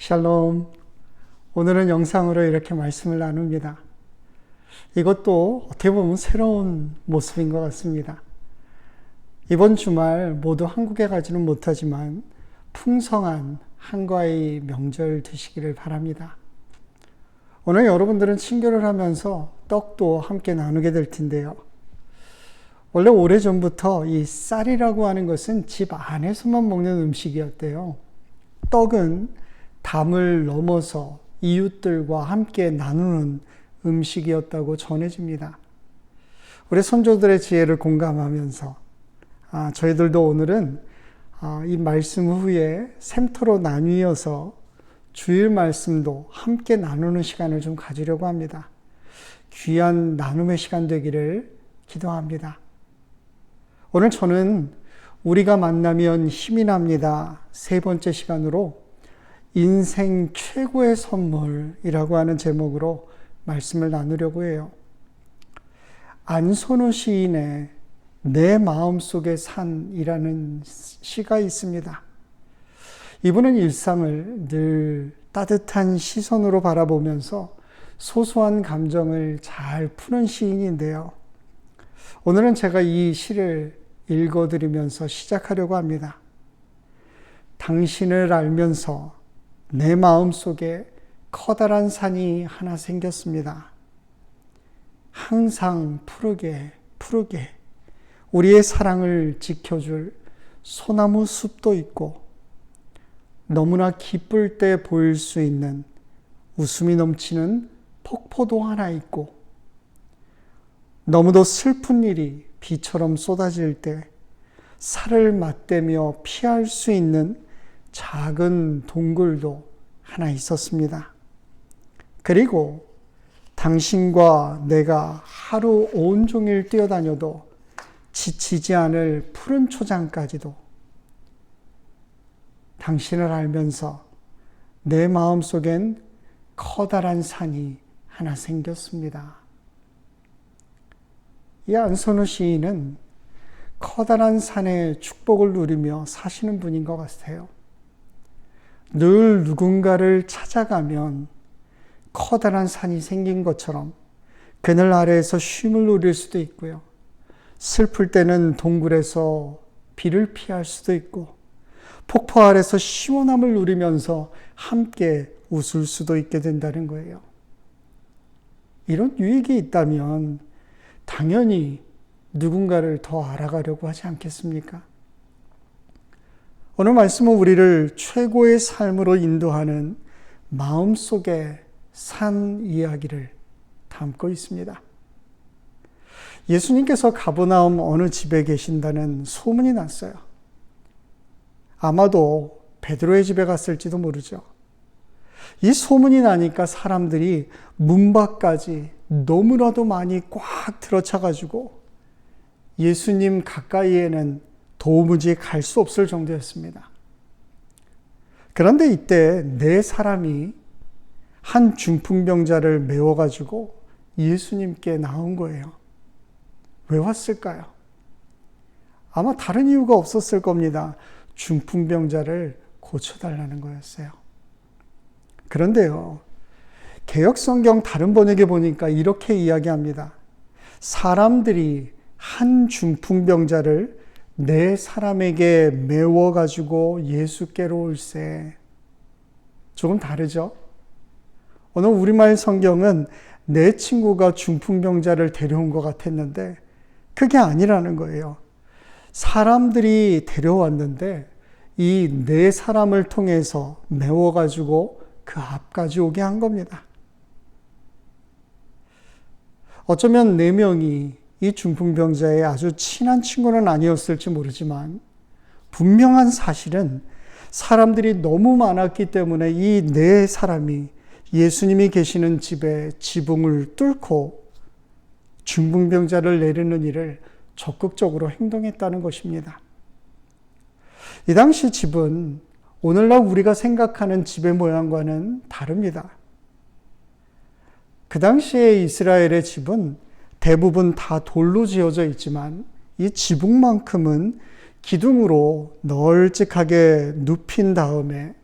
샬롬. 오늘은 영상으로 이렇게 말씀을 나눕니다. 이것도 어떻게 보면 새로운 모습인 것 같습니다. 이번 주말 모두 한국에 가지는 못하지만 풍성한 한가위 명절 되시기를 바랍니다. 오늘 여러분들은 친교를 하면서 떡도 함께 나누게 될 텐데요. 원래 오래전부터 이 쌀이라고 하는 것은 집 안에서만 먹는 음식이었대요. 떡은 담을 넘어서 이웃들과 함께 나누는 음식이었다고 전해집니다. 우리 선조들의 지혜를 공감하면서 저희들도 오늘은 이 말씀 후에 샘터로 나뉘어서 주일 말씀도 함께 나누는 시간을 좀 가지려고 합니다. 귀한 나눔의 시간 되기를 기도합니다. 오늘 저는 우리가 만나면 힘이 납니다. 세 번째 시간으로 인생 최고의 선물이라고 하는 제목으로 말씀을 나누려고 해요. 안선우 시인의 내 마음속의 산이라는 시가 있습니다. 이분은 일상을 늘 따뜻한 시선으로 바라보면서 소소한 감정을 잘 푸는 시인인데요. 오늘은 제가 이 시를 읽어드리면서 시작하려고 합니다. 당신을 알면서 내 마음속에 커다란 산이 하나 생겼습니다. 항상 푸르게 우리의 사랑을 지켜줄 소나무 숲도 있고 너무나 기쁠 때 보일 수 있는 웃음이 넘치는 폭포도 하나 있고 너무도 슬픈 일이 비처럼 쏟아질 때 살을 맞대며 피할 수 있는 작은 동굴도 하나 있었습니다. 그리고 당신과 내가 하루 온종일 뛰어다녀도 지치지 않을 푸른 초장까지도 당신을 알면서 내 마음속엔 커다란 산이 하나 생겼습니다. 이 안선우 시인은 커다란 산의 축복을 누리며 사시는 분인 것 같아요. 늘 누군가를 찾아가면 커다란 산이 생긴 것처럼 그늘 아래에서 쉼을 누릴 수도 있고요. 슬플 때는 동굴에서 비를 피할 수도 있고 폭포 아래서 시원함을 누리면서 함께 웃을 수도 있게 된다는 거예요. 이런 유익이 있다면 당연히 누군가를 더 알아가려고 하지 않겠습니까? 오늘 말씀은 우리를 최고의 삶으로 인도하는 마음속의 산 이야기를 담고 있습니다. 예수님께서 가버나움 어느 집에 계신다는 소문이 났어요. 아마도 베드로의 집에 갔을지도 모르죠. 이 소문이 나니까 사람들이 문 밖까지 너무나도 많이 꽉 들어차가지고 예수님 가까이에는 도무지 갈 수 없을 정도였습니다. 그런데 이때 네 사람이 한 중풍병자를 메워가지고 예수님께 나온 거예요. 왜 왔을까요? 아마 다른 이유가 없었을 겁니다. 중풍병자를 고쳐달라는 거였어요. 그런데요, 개역성경 다른 번역에 보니까 이렇게 이야기합니다. 사람들이 한 중풍병자를 네 사람에게 메워가지고 예수께로 올세. 조금 다르죠? 오늘 우리말 성경은 내 친구가 중풍병자를 데려온 것 같았는데 그게 아니라는 거예요. 사람들이 데려왔는데 이 네 사람을 통해서 메워가지고 그 앞까지 오게 한 겁니다. 어쩌면 네 명이 이 중풍병자의 아주 친한 친구는 아니었을지 모르지만 분명한 사실은 사람들이 너무 많았기 때문에 이 네 사람이 예수님이 계시는 집에 지붕을 뚫고 중풍병자를 내리는 일을 적극적으로 행동했다는 것입니다. 이 당시 집은 오늘날 우리가 생각하는 집의 모양과는 다릅니다. 그 당시에 이스라엘의 집은 대부분 다 돌로 지어져 있지만 이 지붕만큼은 기둥으로 널찍하게 눕힌 다음에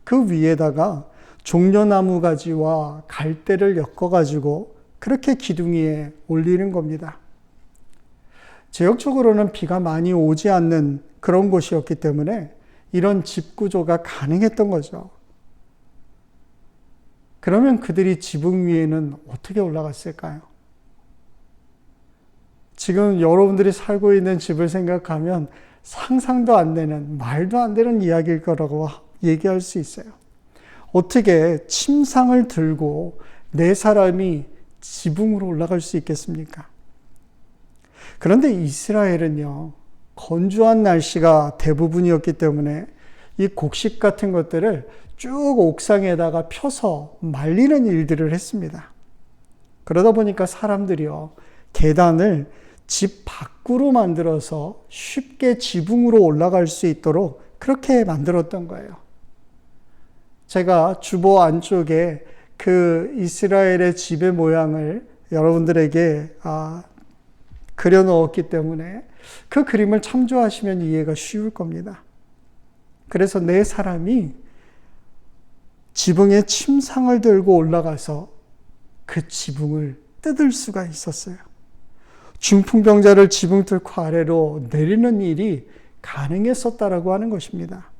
그 위에다가 종려나무 가지와 갈대를 엮어가지고 그렇게 기둥 위에 올리는 겁니다. 지역적으로는 비가 많이 오지 않는 그런 곳이었기 때문에 이런 집 구조가 가능했던 거죠. 그러면 그들이 지붕 위에는 어떻게 올라갔을까요? 지금 여러분들이 살고 있는 집을 생각하면 상상도 안 되는, 말도 안 되는 이야기일 거라고 얘기할 수 있어요. 어떻게 침상을 들고 네 사람이 지붕으로 올라갈 수 있겠습니까? 그런데 이스라엘은요, 건조한 날씨가 대부분이었기 때문에 이 곡식 같은 것들을 쭉 옥상에다가 펴서 말리는 일들을 했습니다. 그러다 보니까 사람들이요, 계단을 집 밖으로 만들어서 쉽게 지붕으로 올라갈 수 있도록 그렇게 만들었던 거예요. 제가 주보 안쪽에 그 이스라엘의 집의 모양을 여러분들에게 그려 넣었기 때문에 그 그림을 참조하시면 이해가 쉬울 겁니다. 그래서 네 사람이 지붕에 침상을 들고 올라가서 그 지붕을 뜯을 수가 있었어요. 중풍병자를 지붕 뚫고 아래로 내리는 일이 가능했었다라고 하는 것입니다.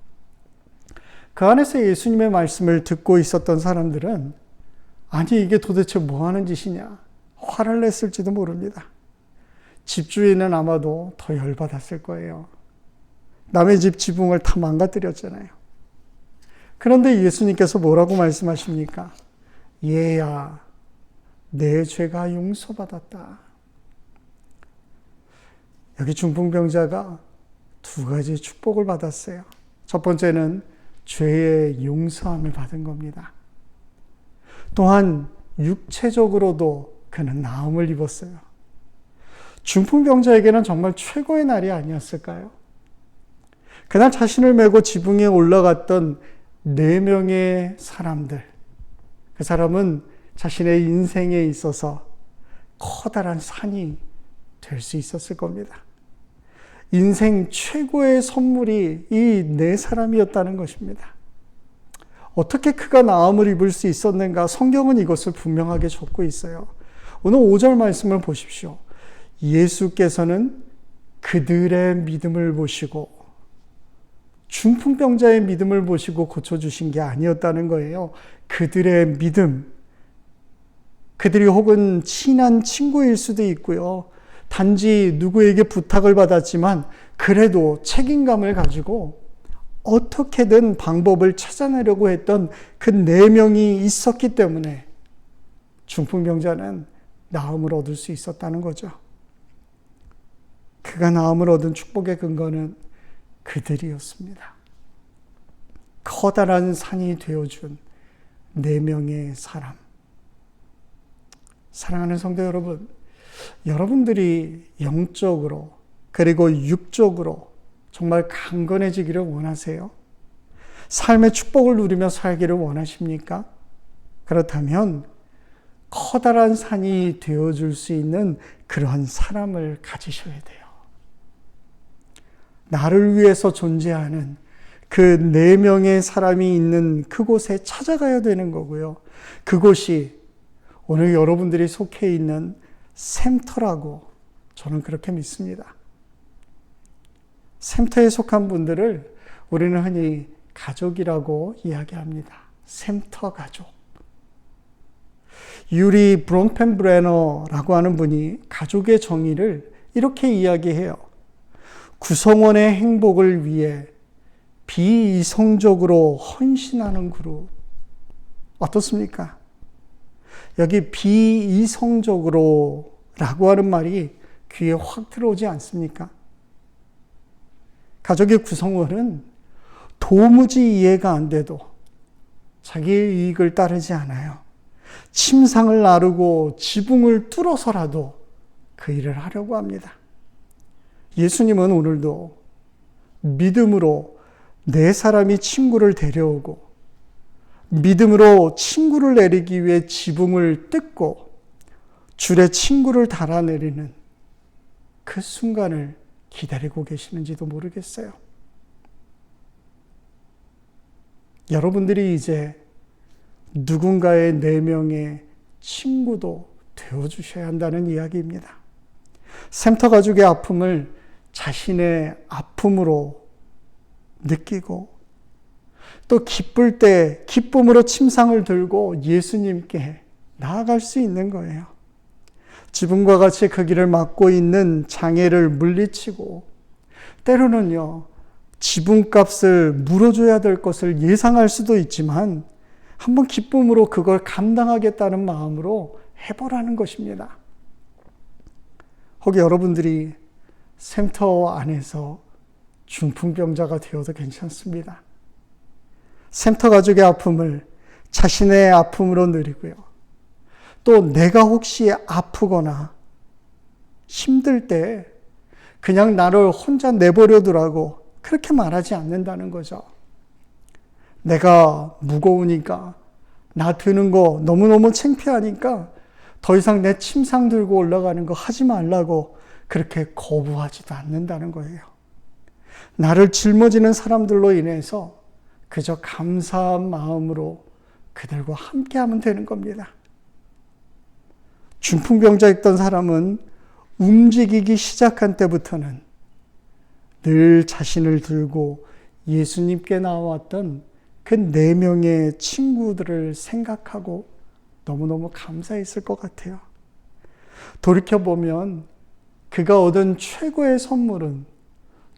그 안에서 예수님의 말씀을 듣고 있었던 사람들은 아니 이게 도대체 뭐 하는 짓이냐 화를 냈을지도 모릅니다. 집주인은 아마도 더 열받았을 거예요. 남의 집 지붕을 다 망가뜨렸잖아요. 그런데 예수님께서 뭐라고 말씀하십니까? 얘야, 내 죄가 용서받았다. 여기 중풍병자가 두 가지 축복을 받았어요. 첫 번째는 죄의 용서함을 받은 겁니다. 또한 육체적으로도 그는 나음을 입었어요. 중풍병자에게는 정말 최고의 날이 아니었을까요? 그날 자신을 메고 지붕에 올라갔던 4명의 사람들, 그 사람은 자신의 인생에 있어서 커다란 산이 될 수 있었을 겁니다. 인생 최고의 선물이 이 4사람이었다는 것입니다. 어떻게 그가 나음을 입을 수 있었는가? 성경은 이것을 분명하게 적고 있어요. 오늘 5절 말씀을 보십시오. 예수께서는 그들의 믿음을 보시고 중풍병자의 믿음을 보시고 고쳐주신 게 아니었다는 거예요. 그들의 믿음, 그들이 혹은 친한 친구일 수도 있고요. 단지 누구에게 부탁을 받았지만 그래도 책임감을 가지고 어떻게든 방법을 찾아내려고 했던 그 4명이 있었기 때문에 중풍병자는 나음을 얻을 수 있었다는 거죠. 그가 나음을 얻은 축복의 근거는 그들이었습니다. 커다란 산이 되어준 4명의 사람. 사랑하는 성도 여러분, 여러분들이 영적으로 그리고 육적으로 정말 강건해지기를 원하세요? 삶의 축복을 누리며 살기를 원하십니까? 그렇다면 커다란 산이 되어줄 수 있는 그런 사람을 가지셔야 돼요. 나를 위해서 존재하는 그 4명의 사람이 있는 그곳에 찾아가야 되는 거고요. 그곳이 오늘 여러분들이 속해 있는 샘터라고 저는 그렇게 믿습니다. 샘터에 속한 분들을 우리는 흔히 가족이라고 이야기합니다. 샘터 가족. 유리 브롬펜브레너라고 하는 분이 가족의 정의를 이렇게 이야기해요. 구성원의 행복을 위해 비이성적으로 헌신하는 그룹. 어떻습니까? 여기 비이성적으로 라고 하는 말이 귀에 확 들어오지 않습니까? 가족의 구성원은 도무지 이해가 안 돼도 자기의 이익을 따르지 않아요. 침상을 나르고 지붕을 뚫어서라도 그 일을 하려고 합니다. 예수님은 오늘도 믿음으로 4사람이 친구를 데려오고 믿음으로 친구를 내리기 위해 지붕을 뜯고 줄에 친구를 달아내리는 그 순간을 기다리고 계시는지도 모르겠어요. 여러분들이 이제 누군가의 4명의 친구도 되어주셔야 한다는 이야기입니다. 샘터 가족의 아픔을 자신의 아픔으로 느끼고 또 기쁠 때 기쁨으로 침상을 들고 예수님께 나아갈 수 있는 거예요. 지붕과 같이 그 길을 막고 있는 장애를 물리치고 때로는요, 지붕값을 물어줘야 될 것을 예상할 수도 있지만 한번 기쁨으로 그걸 감당하겠다는 마음으로 해보라는 것입니다. 혹 여러분들이 샘터 안에서 중풍병자가 되어도 괜찮습니다. 샘터 가족의 아픔을 자신의 아픔으로 누리고요. 또 내가 혹시 아프거나 힘들 때 그냥 나를 혼자 내버려 두라고 그렇게 말하지 않는다는 거죠. 내가 무거우니까, 나 드는 거 너무너무 창피하니까 더 이상 내 침상 들고 올라가는 거 하지 말라고 그렇게 거부하지도 않는다는 거예요. 나를 짊어지는 사람들로 인해서 그저 감사한 마음으로 그들과 함께하면 되는 겁니다. 중풍병자였던 사람은 움직이기 시작한 때부터는 늘 자신을 들고 예수님께 나왔던 그 4명의 친구들을 생각하고 너무너무 감사했을 것 같아요. 돌이켜보면 그가 얻은 최고의 선물은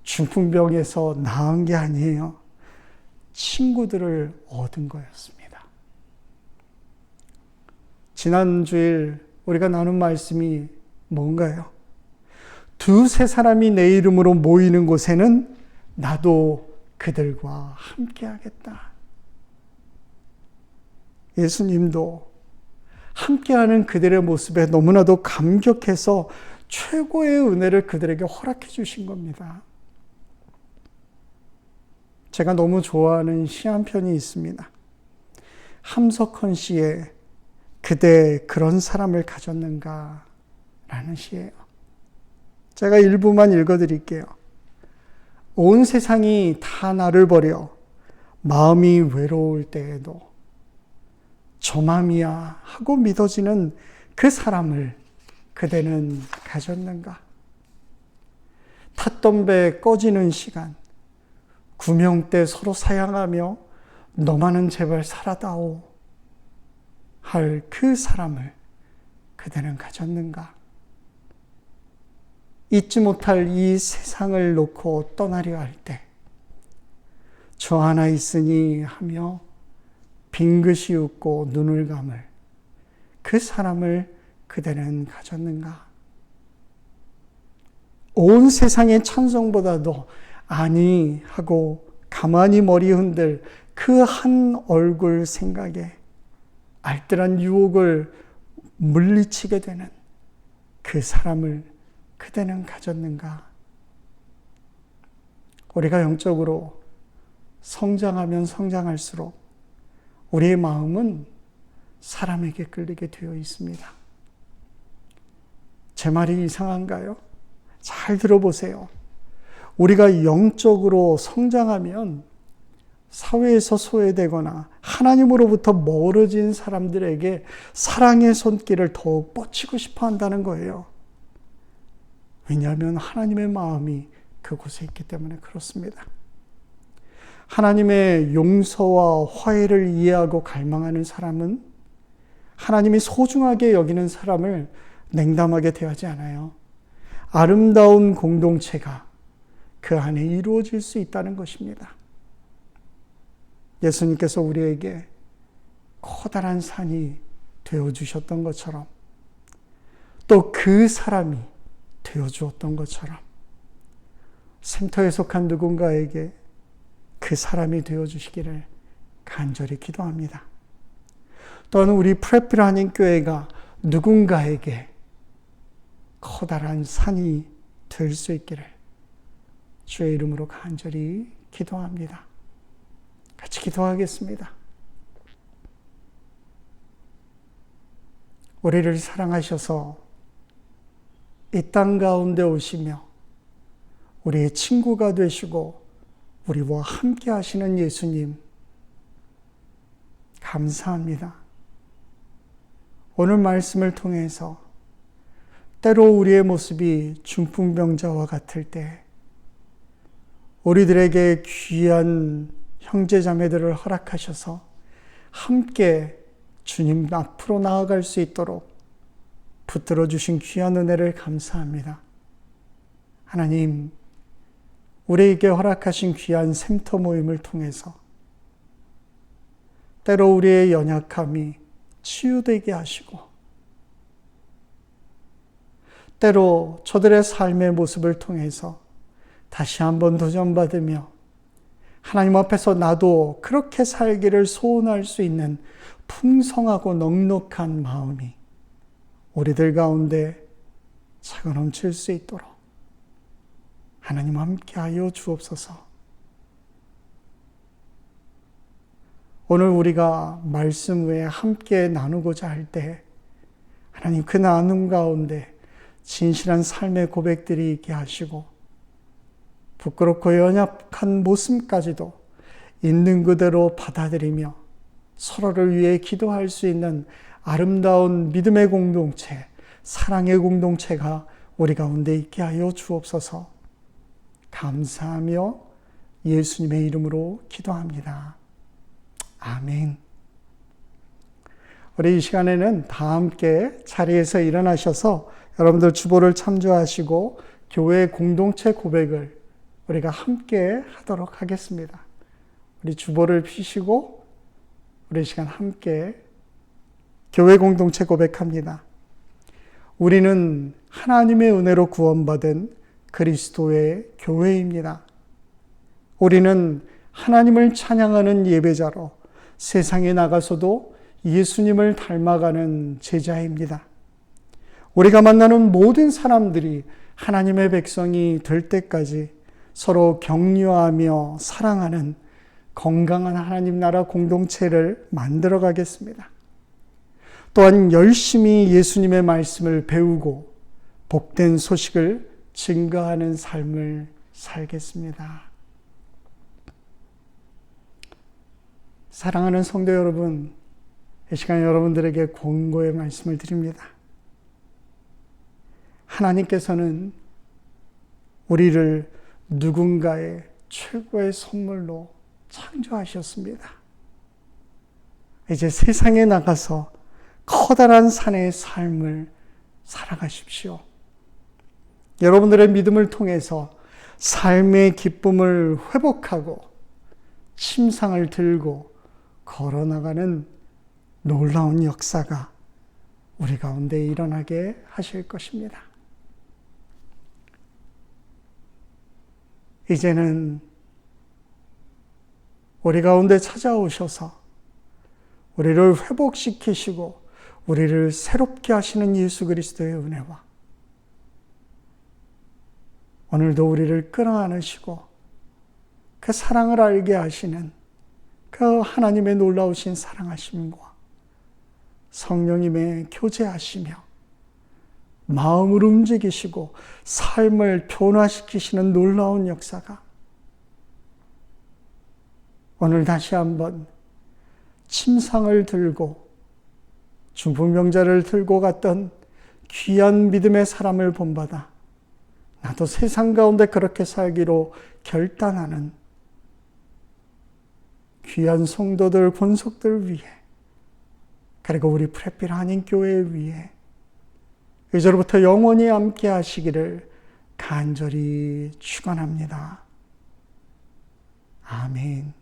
중풍병에서 나은 게 아니에요. 친구들을 얻은 거였습니다. 지난 주일 우리가 나눈 말씀이 뭔가요? 2-3 사람이 내 이름으로 모이는 곳에는 나도 그들과 함께 하겠다. 예수님도 함께하는 그들의 모습에 너무나도 감격해서 최고의 은혜를 그들에게 허락해 주신 겁니다. 제가 너무 좋아하는 시 한 편이 있습니다. 함석헌 씨의 그대 그런 사람을 가졌는가 라는 시예요. 제가 일부만 읽어드릴게요. 온 세상이 다 나를 버려 마음이 외로울 때에도 저 맘이야 하고 믿어지는 그 사람을 그대는 가졌는가? 탔던 배 꺼지는 시간, 구명 때 서로 사양하며 너만은 제발 살아다오 할 그 사람을 그대는 가졌는가? 잊지 못할 이 세상을 놓고 떠나려 할 때 저 하나 있으니 하며 빙긋이 웃고 눈을 감을 그 사람을 그대는 가졌는가? 온 세상의 찬송보다도 아니 하고 가만히 머리 흔들 그 한 얼굴 생각에 알뜰한 유혹을 물리치게 되는 그 사람을 그대는 가졌는가? 우리가 영적으로 성장하면 성장할수록 우리의 마음은 사람에게 끌리게 되어 있습니다. 제 말이 이상한가요? 잘 들어보세요. 우리가 영적으로 성장하면 사회에서 소외되거나 하나님으로부터 멀어진 사람들에게 사랑의 손길을 더욱 뻗치고 싶어 한다는 거예요. 왜냐하면 하나님의 마음이 그곳에 있기 때문에 그렇습니다. 하나님의 용서와 화해를 이해하고 갈망하는 사람은 하나님이 소중하게 여기는 사람을 냉담하게 대하지 않아요. 아름다운 공동체가 그 안에 이루어질 수 있다는 것입니다. 예수님께서 우리에게 커다란 산이 되어주셨던 것처럼 또 그 사람이 되어주었던 것처럼 샘터에 속한 누군가에게 그 사람이 되어주시기를 간절히 기도합니다. 또한 우리 프레필 한인교회가 누군가에게 커다란 산이 될 수 있기를 주의 이름으로 간절히 기도합니다. 같이 기도하겠습니다. 우리를 사랑하셔서 이 땅 가운데 오시며 우리의 친구가 되시고 우리와 함께 하시는 예수님, 감사합니다. 오늘 말씀을 통해서 때로 우리의 모습이 중풍병자와 같을 때 우리들에게 귀한 형제자매들을 허락하셔서 함께 주님 앞으로 나아갈 수 있도록 붙들어 주신 귀한 은혜를 감사합니다. 하나님, 우리에게 허락하신 귀한 샘터 모임을 통해서 때로 우리의 연약함이 치유되게 하시고 때로 저들의 삶의 모습을 통해서 다시 한번 도전받으며 하나님 앞에서 나도 그렇게 살기를 소원할 수 있는 풍성하고 넉넉한 마음이 우리들 가운데 차고 넘칠 수 있도록 하나님 함께하여 주옵소서. 오늘 우리가 말씀 외에 함께 나누고자 할 때 하나님 그 나눔 가운데 진실한 삶의 고백들이 있게 하시고 부끄럽고 연약한 모습까지도 있는 그대로 받아들이며 서로를 위해 기도할 수 있는 아름다운 믿음의 공동체, 사랑의 공동체가 우리 가운데 있게 하여 주옵소서. 감사하며 예수님의 이름으로 기도합니다. 아멘. 우리 이 시간에는 다 함께 자리에서 일어나셔서 여러분들 주보를 참조하시고 교회 공동체 고백을 우리가 함께 하도록 하겠습니다. 우리 주보를 펴시고 우리 이 시간 함께 교회 공동체 고백합니다. 우리는 하나님의 은혜로 구원받은 그리스도의 교회입니다. 우리는 하나님을 찬양하는 예배자로 세상에 나가서도 예수님을 닮아가는 제자입니다. 우리가 만나는 모든 사람들이 하나님의 백성이 될 때까지 서로 격려하며 사랑하는 건강한 하나님 나라 공동체를 만들어 가겠습니다. 또한 열심히 예수님의 말씀을 배우고 복된 소식을 증거하는 삶을 살겠습니다. 사랑하는 성도 여러분, 이 시간 여러분들에게 권고의 말씀을 드립니다. 하나님께서는 우리를 누군가의 최고의 선물로 창조하셨습니다. 이제 세상에 나가서 커다란 산의 삶을 살아가십시오. 여러분들의 믿음을 통해서 삶의 기쁨을 회복하고 침상을 들고 걸어나가는 놀라운 역사가 우리 가운데 일어나게 하실 것입니다. 이제는 우리 가운데 찾아오셔서 우리를 회복시키시고 우리를 새롭게 하시는 예수 그리스도의 은혜와 오늘도 우리를 끌어안으시고 그 사랑을 알게 하시는 그 하나님의 놀라우신 사랑하심과 성령님의 교제하시며 마음을 움직이시고 삶을 변화시키시는 놀라운 역사가 오늘 다시 한번 침상을 들고 중풍병자를 들고 갔던 귀한 믿음의 사람을 본받아 나도 세상 가운데 그렇게 살기로 결단하는 귀한 성도들, 권속들 위해 그리고 우리 프레필 한인교회 위해 이제로부터 영원히 함께 하시기를 간절히 축원합니다. 아멘.